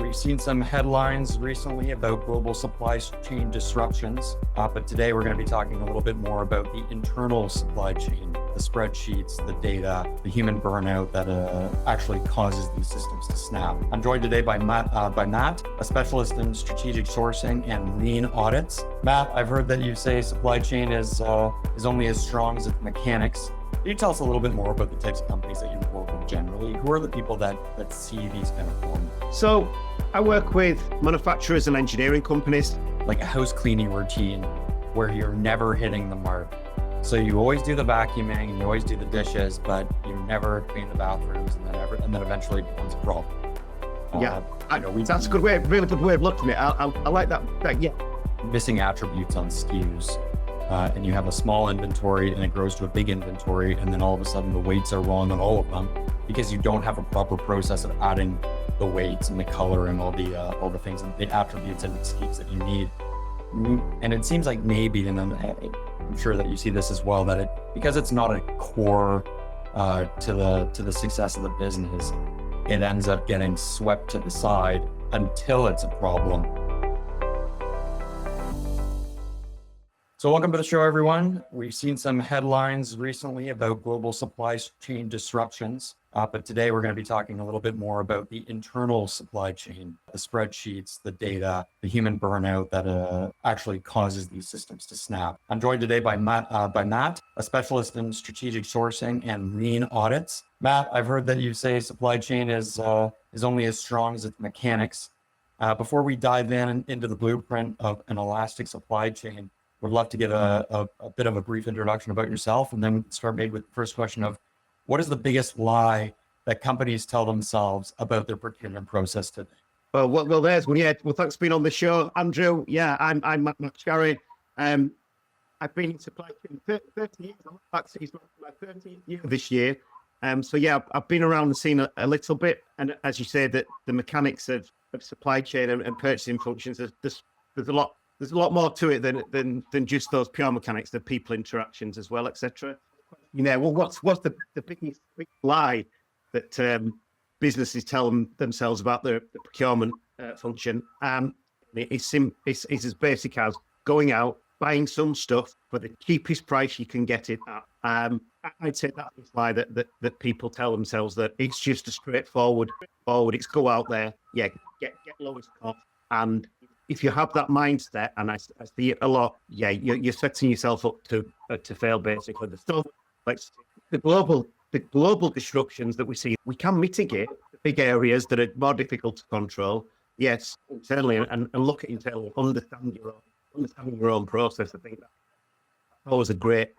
We've seen some headlines recently about global supply chain disruptions, but today we're going to be talking a little bit more about the internal supply chain, the spreadsheets, the data, the human burnout that actually causes these systems to snap. I'm joined today by Matt, a specialist in strategic sourcing and lean audits. Matt, I've heard that you say supply chain is only as strong as its mechanics. Can you tell us a little bit more about the types of companies that you work with generally? Who are the people that see these kind of forms? So I work with manufacturers and engineering companies. Like a house cleaning routine where you're never hitting the mark. So you always do the vacuuming and you always do the dishes, but you never clean the bathrooms, and then eventually it becomes a problem. That's a good way, really good way of looking at it. I like that. Yeah. Missing attributes on SKUs. And you have a small inventory and it grows to a big inventory, and then all of a sudden the weights are wrong on all of them because you don't have a proper process of adding the weights and the color and all the things and the attributes and SKUs that you need. And it seems like maybe, and I'm sure that you see this as well, that because it's not a core to the success of the business, it ends up getting swept to the side until it's a problem. So welcome to the show, everyone. We've seen some headlines recently about global supply chain disruptions, but today we're going to be talking a little bit more about the internal supply chain, the spreadsheets, the data, the human burnout that actually causes these systems to snap. I'm joined today by Matt, a specialist in strategic sourcing and lean audits. Matt, I've heard that you say supply chain is only as strong as its mechanics. Before we dive into the blueprint of an elastic supply chain, would love to get a bit of a brief introduction about yourself, and then start maybe with the first question of what is the biggest lie that companies tell themselves about their procurement process today? Well, there's one. Yeah. Well, thanks for being on the show, Andrew. Yeah, I'm Matt McScarry. I've been in supply chain 30 years. Actually, it's my 30th year this year. So yeah, I've been around the scene a little bit, and as you say, that the mechanics of supply chain and purchasing functions, there's a lot more to it than just those pure mechanics, the people interactions as well, etc. You know, well, what's the biggest lie that businesses tell themselves about the procurement function? It's as basic as going out, buying some stuff for the cheapest price you can get it at. I'd say that's the lie that people tell themselves, that it's just a straightforward. It's go out there, get lowest cost, and if you have that mindset, and I see it a lot, you're setting yourself up to fail. Basically, the stuff like the global disruptions that we see, we can mitigate the big areas that are more difficult to control. Yes, internally, and look at internally, understanding your own process. I think that's always a great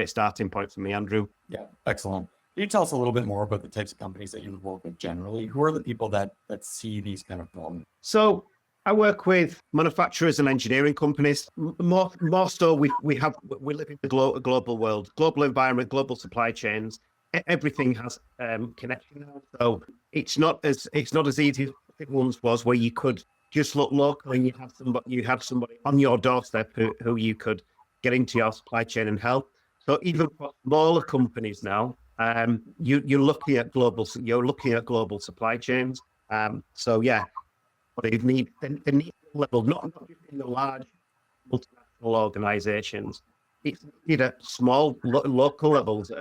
starting point for me, Andrew. Yeah, excellent. Can you tell us a little bit more about the types of companies that you work with generally? Who are the people that see these kind of problems? So I work with manufacturers and engineering companies. More so, we live in the global world, global environment, global supply chains. Everything has connection now. So it's not as easy as it once was, where you could just look local and you have somebody on your doorstep who you could get into your supply chain and help. So even for smaller companies now, you're looking at global supply chains. So yeah. But they need level, not just in the large multinational organizations. It's at small local levels,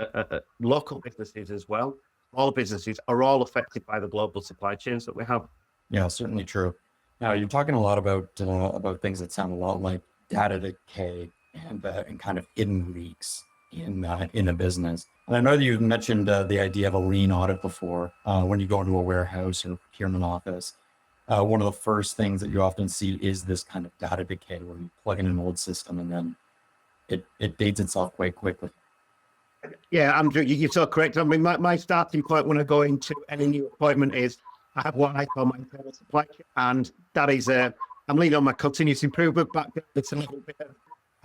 local businesses as well. Small businesses are all affected by the global supply chains that we have. Yeah, certainly true. Now you're talking a lot about things that sound a lot like data decay and kind of hidden leaks in a business. And I know that you've mentioned the idea of a lean audit before. When you go into a warehouse or procurement office. One of the first things that you often see is this kind of data decay, where you plug in an old system and then it dates itself quite quickly. Yeah, Andrew, you're so correct. I mean, my starting point when I go into any new appointment is I have what I call my internal supply chain, and that is I'm leaning on my continuous improvement background. It's a little bit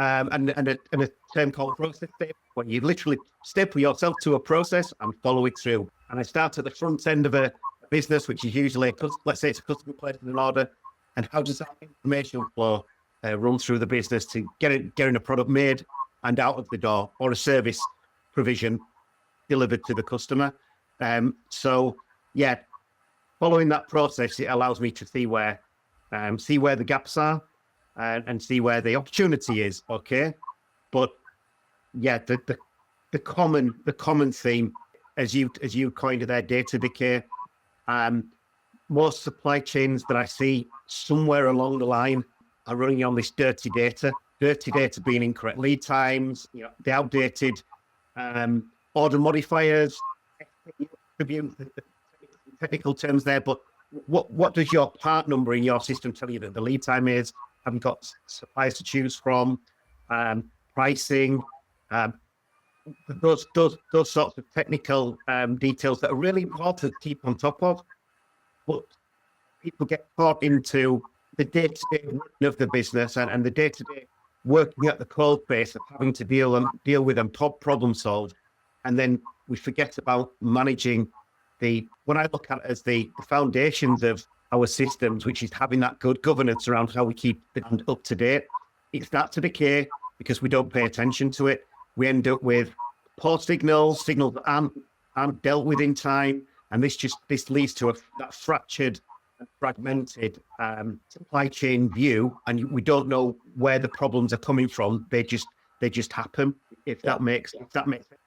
and a term called process step, where you literally step yourself to a process and follow it through. And I start at the front end of a business, which is usually, let's say it's a customer placing an order, and how does that information flow run through the business to getting a product made and out of the door, or a service provision delivered to the customer. So yeah, following that process, it allows me to see where the gaps are and see where the opportunity is. Okay, but yeah, the common theme, as you coined it there, data decay. Most supply chains that I see somewhere along the line are running on this dirty data being incorrect lead times, the outdated order modifiers, technical terms there. But what does your part number in your system tell you that the lead time is? Have you got suppliers to choose from? Pricing, those sorts of technical details that are really important to keep on top of. But people get caught into the day-to-day of the business and the day-to-day working at the cold face of having to deal with them, problem solve, and then we forget about managing what I look at as the foundations of our systems, which is having that good governance around how we keep it up to date. It starts to decay because we don't pay attention to it. We end up with poor signals that aren't dealt with in time, and this leads to that fractured, fragmented supply chain view, and we don't know where the problems are coming from. They just happen. If that makes sense.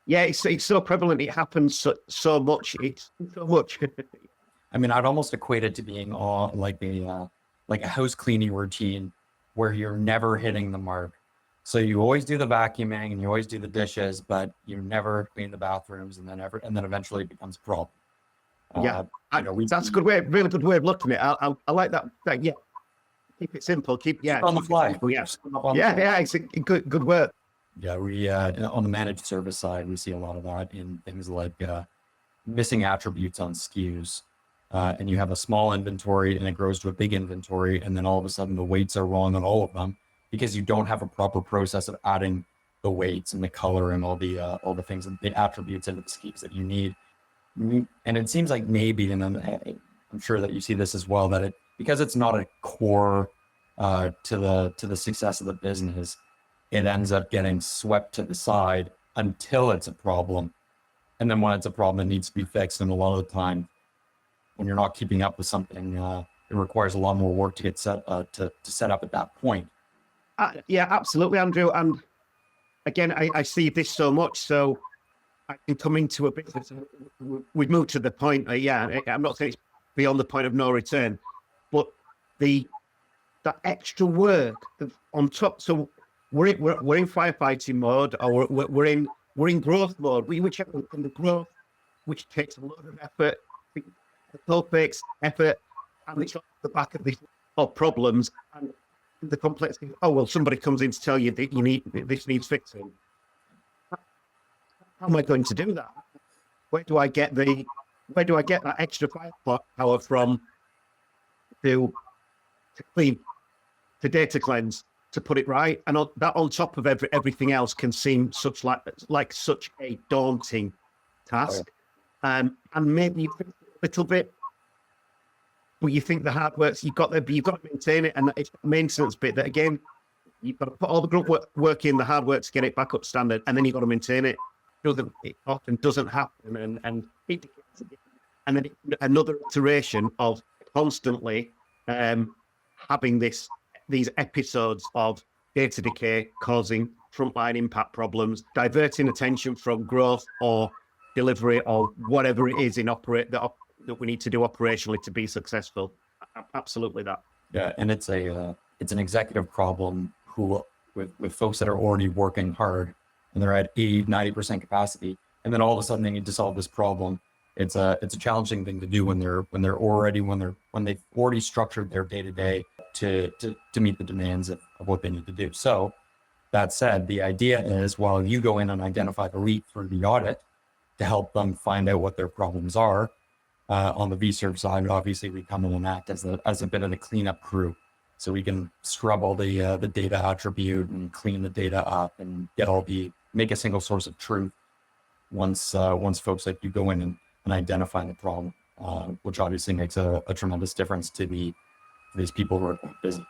Yeah, it's so prevalent. It happens so much. It's so much. I mean, I'd almost equate it to being like a house cleaning routine where you're never hitting the mark. So you always do the vacuuming and you always do the dishes, but you never clean the bathrooms, and then eventually it becomes a problem. That's a good way, really good way of looking at it. I like that. Yeah, keep it simple. Keep on the fly. It's a good work. Yeah, we on the managed service side, we see a lot of that in things like missing attributes on SKUs. And you have a small inventory and it grows to a big inventory, and then all of a sudden the weights are wrong on all of them because you don't have a proper process of adding the weights and the color and all the things and the attributes into the SKUs that you need. And it seems like maybe, and I'm sure that you see this as well, that because it's not a core to the success of the business, it ends up getting swept to the side until it's a problem. And then when it's a problem, it needs to be fixed. And a lot of the time, when you're not keeping up with something, it requires a lot more work to get set to set up at that point. Yeah, absolutely, Andrew. And again, I see this so much. So I can come into a business. We've moved to the point. I'm not saying it's beyond the point of no return, but that extra work on top. So we're in firefighting mode, or we're in growth mode. Whichever in the growth, which takes a lot of effort. Topics, effort, and it's off the back of these problems and the complexity. Oh well, somebody comes in to tell you that this needs fixing. How am I going to do that? Where do I get that extra firepower from to clean, to data cleanse, to put it right? And that on top of everything else can seem such a daunting task. And maybe you think a little bit, but you think the hard work, you've got to maintain it, and it's the maintenance bit that, again, you've got to put all the grunt work in, the hard work to get it back up standard, and then you've got to maintain it. It often doesn't happen, and then another iteration of constantly having these episodes of data decay causing frontline impact problems, diverting attention from growth or delivery or whatever it is that we need to do operationally to be successful. Absolutely that. Yeah, and it's an executive problem with folks that are already working hard and they're at 80-90% capacity, and then all of a sudden they need to solve this problem. It's a challenging thing to do when they've already structured their day-to-day to meet the demands of what they need to do. So that said, the idea is, while you go in and identify the leak through the audit to help them find out what their problems are, on the VSERVE side, obviously we come in and act as a bit of a cleanup crew, so we can scrub all the data attribute and clean the data up and make a single source of truth once folks like you go in and identify the problem, which obviously makes a tremendous difference to these people who are busy.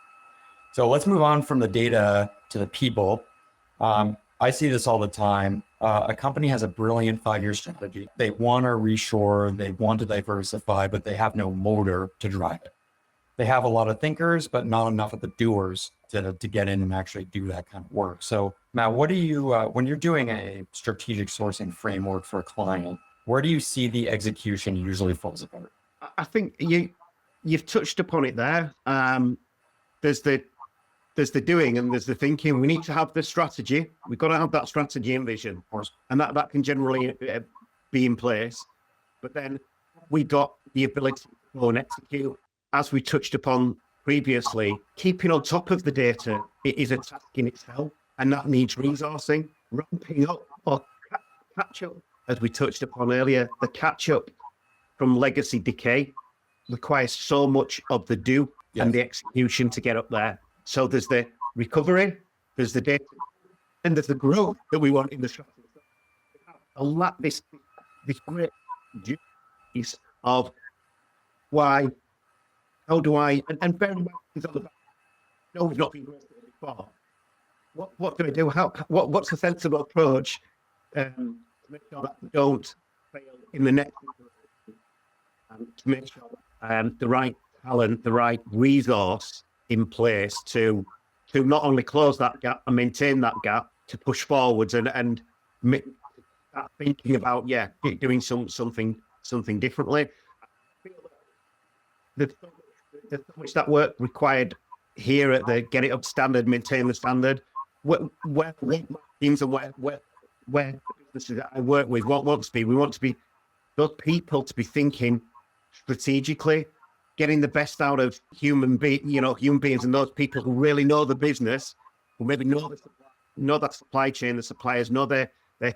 So let's move on from the data to the people. I see this all the time. A company has a brilliant 5-year strategy. They want to reshore, they want to diversify, but they have no motor to drive it. They have a lot of thinkers, but not enough of the doers to get in and actually do that kind of work. So Matt, what do you, when you're doing a strategic sourcing framework for a client, where do you see the execution usually falls apart? I think you've touched upon it there. There's the doing and there's the thinking. We need to have the strategy. We've got to have that strategy and vision, Of course. and that can generally be in place. But then we've got the ability to go and execute. As we touched upon previously, keeping on top of the data is a task in itself, and that needs resourcing, ramping up or catch up. As we touched upon earlier, the catch up from legacy decay requires so much of the do and the execution to get up there. So there's the recovery, there's the data, and there's the growth that we want in the strategy. A lot this great piece of why, how do I, and bear in mind, it's all about, no, we've not been doing it before. What do I do? What's a sensible approach to make sure that we don't fail in the next and to make sure the right talent, the right resource in place to not only close that gap and maintain that gap, to push forwards and start thinking about doing something differently. I feel that there's so much that work required here at the get it up standard, maintain the standard. Where teams and where the businesses that I work with want to be. We want to be those people to be thinking strategically, getting the best out of human beings and those people who really know the business, who maybe know that supply chain, the suppliers, know their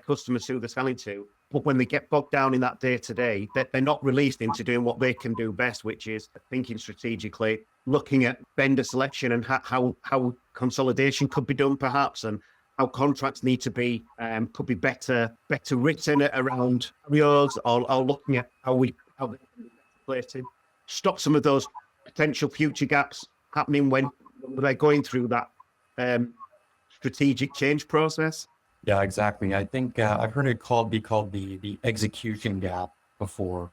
customers who they're selling to. But when they get bogged down in that day-to-day, they're not released into doing what they can do best, which is thinking strategically, looking at vendor selection and how consolidation could be done perhaps, and how contracts need to be, could be better written around areas, or looking at how they can be placed in. Stop some of those potential future gaps happening when they're going through that strategic change process. Yeah, exactly. I think I've heard it be called the execution gap before,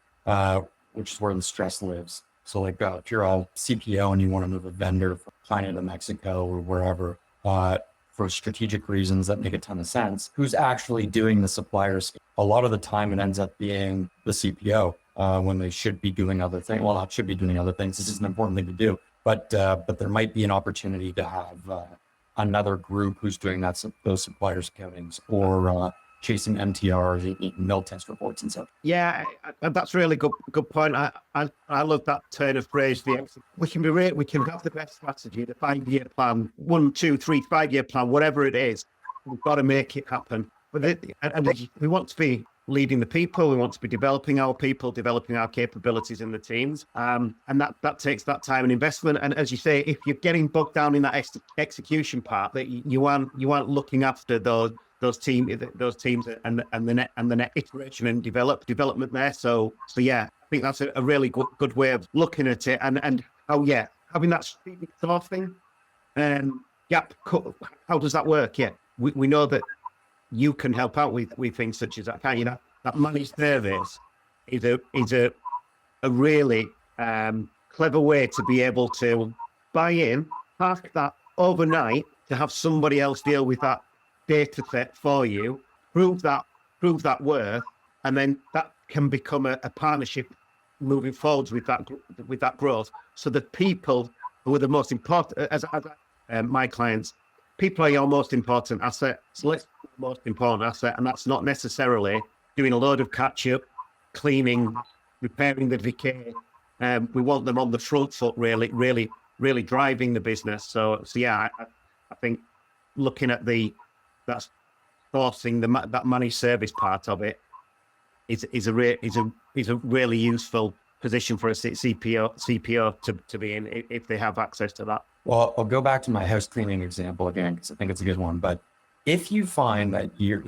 which is where the stress lives. So like if you're a CPO and you want to move a vendor from China to Mexico or wherever, for strategic reasons that make a ton of sense, who's actually doing the suppliers? A lot of the time it ends up being the CPO when they should be doing other things. Well, not should be doing other things. This is an important thing to do, but there might be an opportunity to have another group who's doing those suppliers accountings or chasing MTRs, mill test reports and stuff. Yeah, that's really good point. I love that turn of phrase. We can have the best strategy, the 5-year plan, 1, 2, 3, 5-year plan, whatever it is. We've got to make it happen. But we want to be leading the people. We want to be developing our people, developing our capabilities in the teams, and that takes that time and investment. And as you say, if you're getting bogged down in that execution part, that you aren't looking after those teams and the net iteration and development there. So yeah, I think that's a really good way of looking at it. And having that strategic sourcing gap. How does that work? Yeah, we know that you can help out with things such as that. Can't you? That managed service is a really clever way to be able to buy in, park that overnight, to have somebody else deal with that data set for you, prove that worth, and then that can become a partnership moving forwards with that growth. So the people who are the most important, as my clients, people are your most important asset. So let's most important asset, and that's not necessarily doing a load of catch up, cleaning, repairing the decay. We want them on the front foot, really driving the business. So yeah, I think looking at that's sourcing that managed service part of it is a really useful position for a CPO to be in if they have access to that. Well, I'll go back to my house cleaning example again, because I think it's a good one. But if you find that you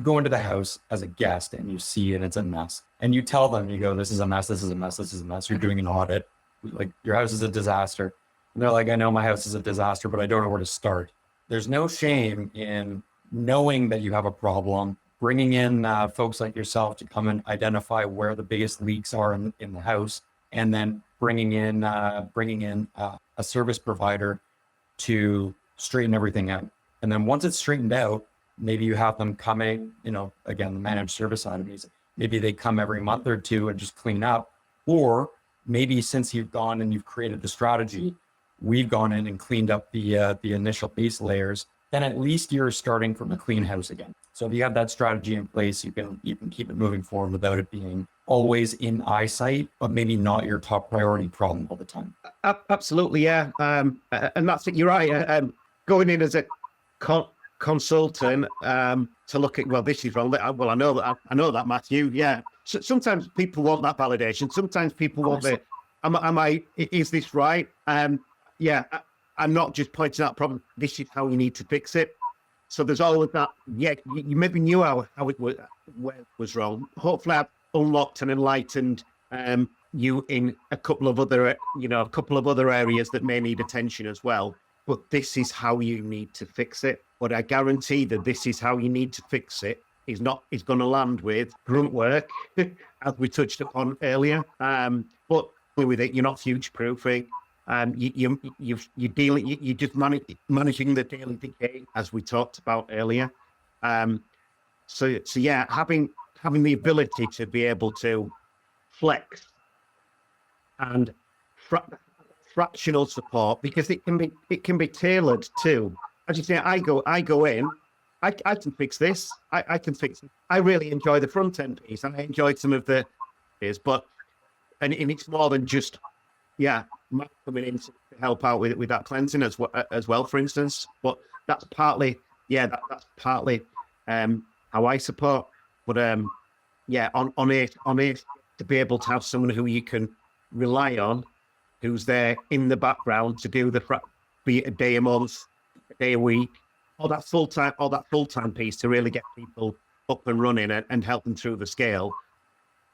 go into the house as a guest and you see it, it's a mess, and you tell them, you go, this is a mess, this is a mess, this is a mess. You're doing an audit, like your house is a disaster. And they're like, I know my house is a disaster, but I don't know where to start. There's no shame in knowing that you have a problem, bringing in folks like yourself to come and identify where the biggest leaks are in the house, and then bringing in a service provider to straighten everything out. And then once it's straightened out, maybe you have them coming, again, the managed service side of these, maybe they come every month or two and just clean up. Or maybe since you've gone and you've created the strategy, we've gone in and cleaned up the initial base layers, then at least you're starting from a clean house again. So if you have that strategy in place, you can keep it moving forward without it being always in eyesight, but maybe not your top priority problem all the time. Absolutely, yeah. And that's it. You're right. Going in as a consultant to look at, well, this is wrong. Well, I know that, Matthew. Yeah. So sometimes people want that validation. Sometimes people want is this right? Yeah. I'm not just pointing out problem. This is how you need to fix it. So there's always that. Yeah, you maybe knew how it was, where it was wrong. Hopefully, I've unlocked and enlightened you in a couple of other areas that may need attention as well. But this is how you need to fix it. But I guarantee that this is how you need to fix it is going to land with grunt work, as we touched upon earlier. But with it, you're not future-proofing. You're just managing the daily decay, as we talked about earlier. So yeah, having the ability to be able to flex and fractional support, because it can be tailored to, as you say, I go in, I can fix this, I can fix it. I really enjoy the front end piece, and I enjoyed some of the but it's more than just Matt coming in to help out with that cleansing as well, for instance. But that's partly that's partly how I support. But on it to be able to have someone who you can rely on, who's there in the background to do be it a day a month, a day a week, or that full time piece to really get people up and running and help them through the scale.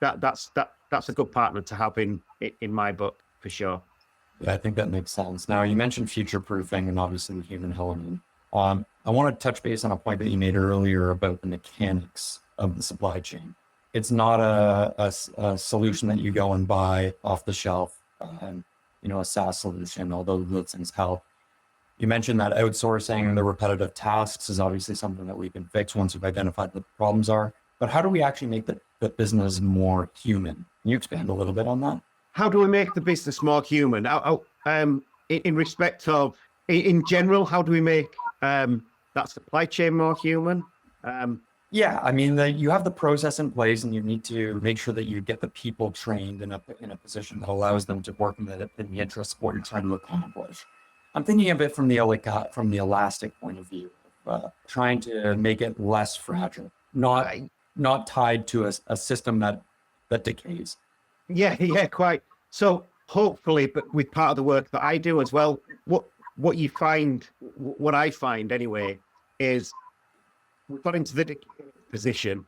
That's a good partner to have in my book, for sure. Yeah, I think that makes sense. Now, you mentioned future-proofing and obviously the human element. I want to touch base on a point that you made earlier about the mechanics of the supply chain. It's not a solution that you go and buy off the shelf, a SaaS solution, although those things help. You mentioned that outsourcing the repetitive tasks is obviously something that we can fix once we've identified what the problems are. But how do we actually make the business more human? Can you expand a little bit on that? How do we make the business more human? In respect of, in general, how do we make that supply chain more human? Yeah, I mean, you have the process in place, and you need to make sure that you get the people trained in a position that allows them to work in the interest of what you're trying to accomplish. I'm thinking of it from the elastic point of view, trying to make it less fragile, not tied to a system that decays. Yeah, quite. So hopefully, but with part of the work that I do as well, what I find anyway, is we've got into the position.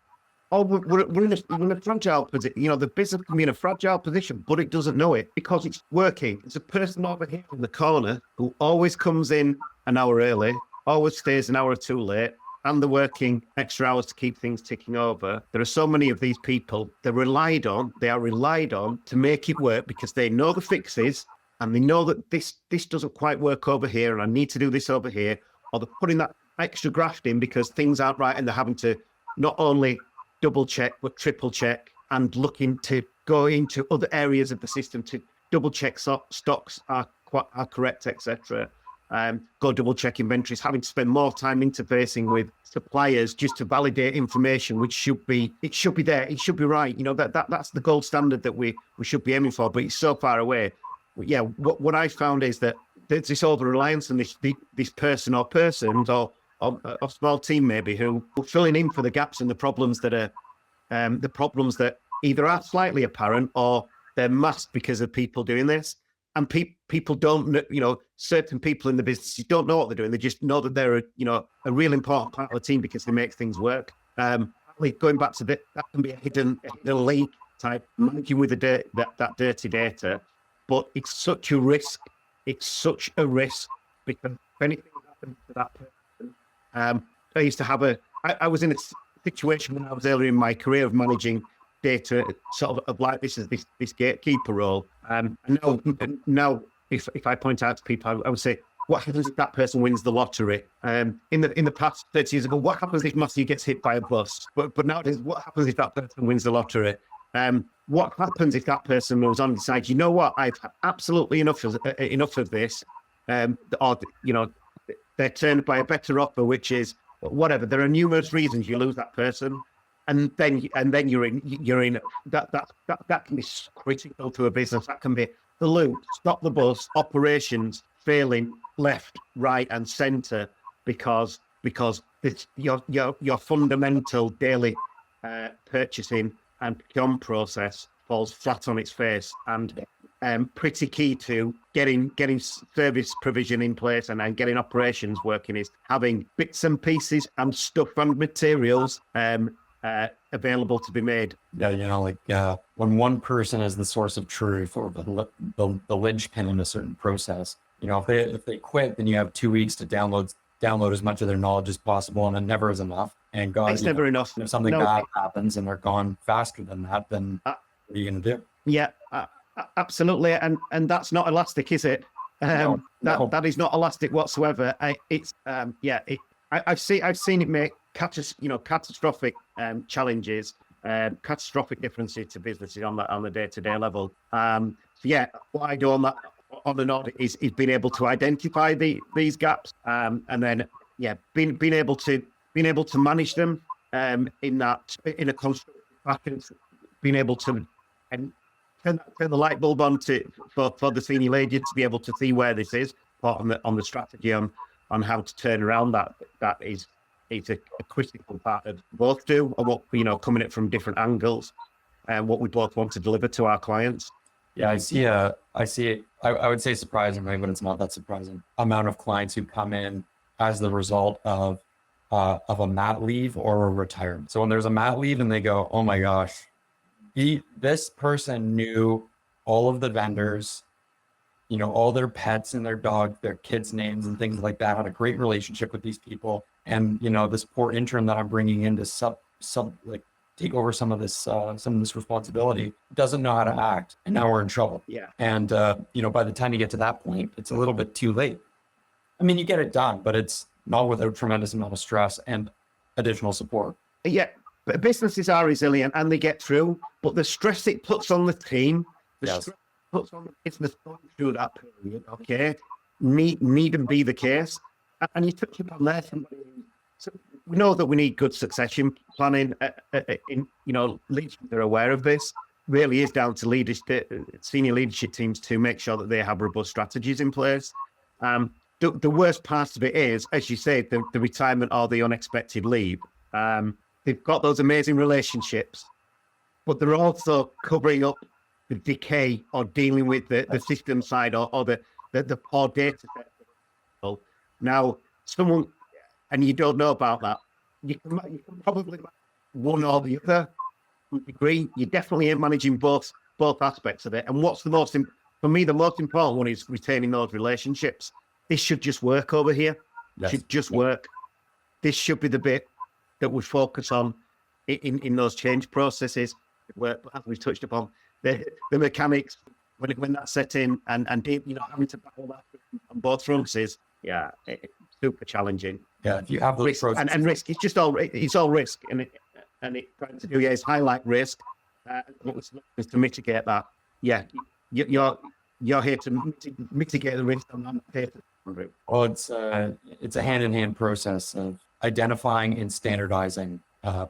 Oh, we're in a fragile position. The business can be in a fragile position, but it doesn't know it because it's working. It's a person over here in the corner who always comes in an hour early, always stays an hour or two late, and they're working extra hours to keep things ticking over. There are so many of these people they are relied on to make it work because they know the fixes and they know that this doesn't quite work over here and I need to do this over here, or they're putting that extra graft in because things aren't right and they're having to not only double check but triple check and looking to go into other areas of the system to double check stocks are correct, etc. Go double check inventories, having to spend more time interfacing with suppliers just to validate information, which should be there, it should be right. That's the gold standard that we should be aiming for, but it's so far away. Yeah, what I found is that there's this over reliance on this person or persons or a small team maybe who are filling in for the gaps and the problems that either are slightly apparent or they're masked because of people doing this. And people don't, certain people in the business don't know what they're doing. They just know that they're, a real important part of the team because they make things work. Going back to that can be a hidden leak type, managing with that dirty data. But it's such a risk. It's such a risk because if anything happens to that person, to have I was in a situation when I was earlier in my career of managing data, sort of like this gatekeeper role. And now if I point out to people, I would say, what happens if that person wins the lottery? In the past 30 years ago, what happens if Matthew gets hit by a bus? But nowadays, what happens if that person wins the lottery? What happens if that person moves on and decides, you know what, I've had absolutely enough of this, or they're turned by a better offer, which is whatever. There are numerous reasons you lose that person, and then you're in that can be critical to a business. That can be the loop, stop the bus, operations failing left, right, and centre because it's your fundamental daily purchasing and procurement process falls flat on its face. And pretty key to getting service provision in place and getting operations working is having bits and pieces and stuff and materials available to be made. Yeah, when one person is the source of truth or the linchpin in a certain process, if they quit, then you have 2 weeks to download as much of their knowledge as possible, and it never is enough. And God, it's never enough. If something bad happens and they're gone faster than that, then what are you going to do? Yeah, absolutely. And that's not elastic, is it? No. That is not elastic whatsoever. I've seen it make catastrophic challenges, catastrophic differences to businesses on the day-to-day level. What I do on an audit is being able to identify these gaps, and then being able to manage them in a constructive fashion, being able to turn the light bulb on for the senior leader to be able to see where this is on the strategy on how to turn around that is a critical part of both do, and what coming at from different angles and what we both want to deliver to our clients. Yeah, I see it. I would say surprisingly, but it's not that surprising, amount of clients who come in as the result of a mat leave or a retirement. So when there's a mat leave and they go, oh my gosh, this person knew all of the vendors, all their pets and their dog, their kids' names and things like that, had a great relationship with these people. And, this poor intern that I'm bringing in to take over some of this responsibility doesn't know how to act. And now we're in trouble. Yeah. And, by the time you get to that point, it's a little bit too late. I mean, you get it done, but it's not without a tremendous amount of stress and additional support. Yeah. But businesses are resilient and they get through, but the stress it puts on the team, stress it puts on the business going through that period, okay, need to be the case. And you touch upon there, so we know that we need good succession planning. Leaders are aware of this. Really is down to senior leadership teams to make sure that they have robust strategies in place. The worst part of it is, as you say, the retirement or the unexpected leave. They've got those amazing relationships, but they're also covering up the decay or dealing with the system side or the poor data set. Now, someone, and you don't know about that, you can probably one or the other degree. You definitely ain't managing both aspects of it. And what's for me, the most important one is retaining those relationships. This should just work over here. Yes. Should just work. This should be the bit that we focus on in those change processes, where, as we've touched upon, the mechanics when that's set in and having to battle that on both fronts is super challenging. Yeah, if you have those risk and risk, it's all risk, and it trying to do is highlight risk, is to mitigate that. Yeah, you're here to mitigate the risk. I'm not here to. Well, it's a hand-in-hand process of identifying and standardizing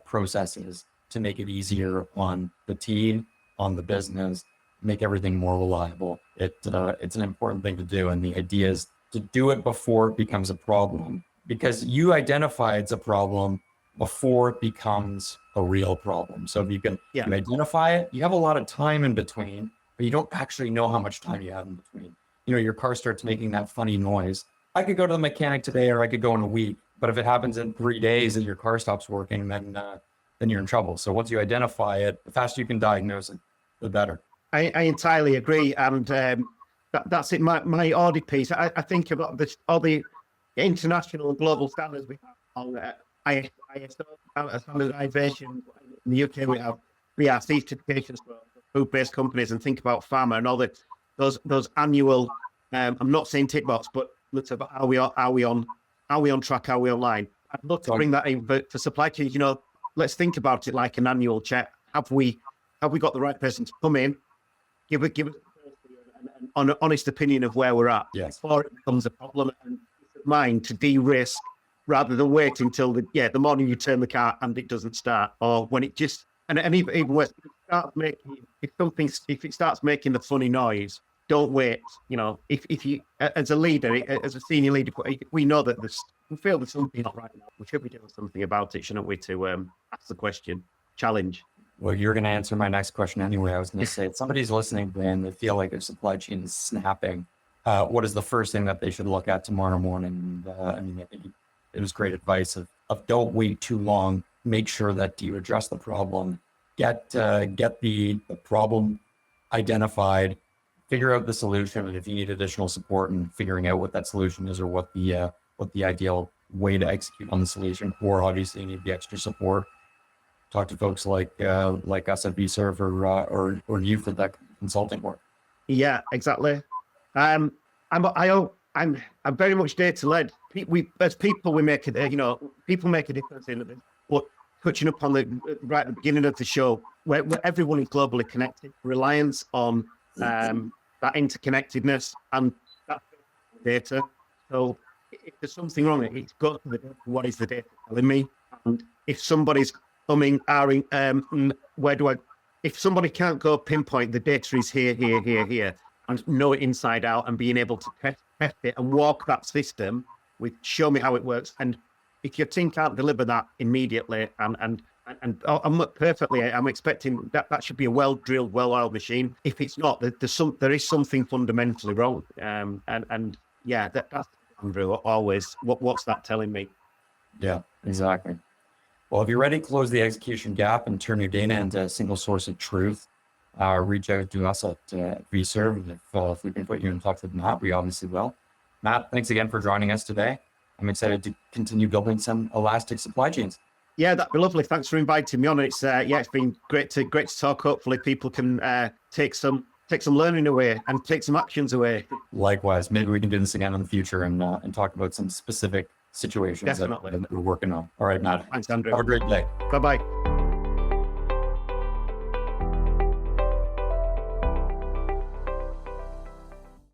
processes to make it easier on the team, on the business, make everything more reliable. It's an important thing to do, and the idea is to do it before it becomes a problem, because you identify it's a problem before it becomes a real problem. So if you can you identify it, you have a lot of time in between, but you don't actually know how much time you have in between. Your car starts making that funny noise. I could go to the mechanic today, or I could go in a week, but if it happens in 3 days and your car stops working, then you're in trouble. So once you identify it, the faster you can diagnose it, the better. I entirely agree, and that's it. My audit piece, I think about all the international and global standards we have ISO standardization. In the UK, we have BRC certifications for food-based companies, and think about pharma and all those annual. I'm not saying tick box, but look about are we on track? Are we online? I'd love to bring that in for supply chains. Let's think about it like an annual check. Have we got the right person to come in, give us an honest opinion of where we're at before it becomes a problem, and mind to de-risk rather than wait until the morning you turn the car and it doesn't start, or when it just and even worse, if it starts making the funny noise, don't wait. If you as a leader, as a senior leader, we know that we feel there's something not right now. We should be doing something about it, shouldn't we? To ask the question, challenge. Well, you're going to answer my next question anyway. I was going to say, if somebody's listening and they feel like their supply chain is snapping, what is the first thing that they should look at tomorrow morning? I think it was great advice of don't wait too long. Make sure that you address the problem, get the problem identified, figure out the solution, and if you need additional support in figuring out what that solution is or what the ideal way to execute on the solution, or obviously you need the extra support. Talk to folks like us at VSERVE or you for that consulting work. Yeah, exactly. I'm very much data led. As people, we make it. People make a difference in it. But touching up on right at the beginning of the show, where everyone is globally connected, reliance on that interconnectedness and that data. So if there's something wrong, it goes to the data. What is the data telling me? And if somebody's if somebody can't go pinpoint the data is here, and know it inside out, and being able to test it and walk that system with show me how it works. And if your team can't deliver that immediately, and I'm perfectly, I'm expecting that should be a well-drilled, well-oiled machine. If it's not, there is something fundamentally wrong. That's Andrew, always. What's that telling me? Yeah, exactly. Well, if you're ready to close the execution gap and turn your data into a single source of truth, reach out to us at VSERVE. If we can put you in touch with Matt, we obviously will. Matt, thanks again for joining us today. I'm excited to continue building some elastic supply chains. Yeah, that'd be lovely. Thanks for inviting me on. It's been great to talk. Hopefully, people can take some learning away and take some actions away. Likewise, maybe we can do this again in the future and talk about some specific situations that we're working on. All right, Matt. Thanks, Andrew. Have a great day. Bye-bye.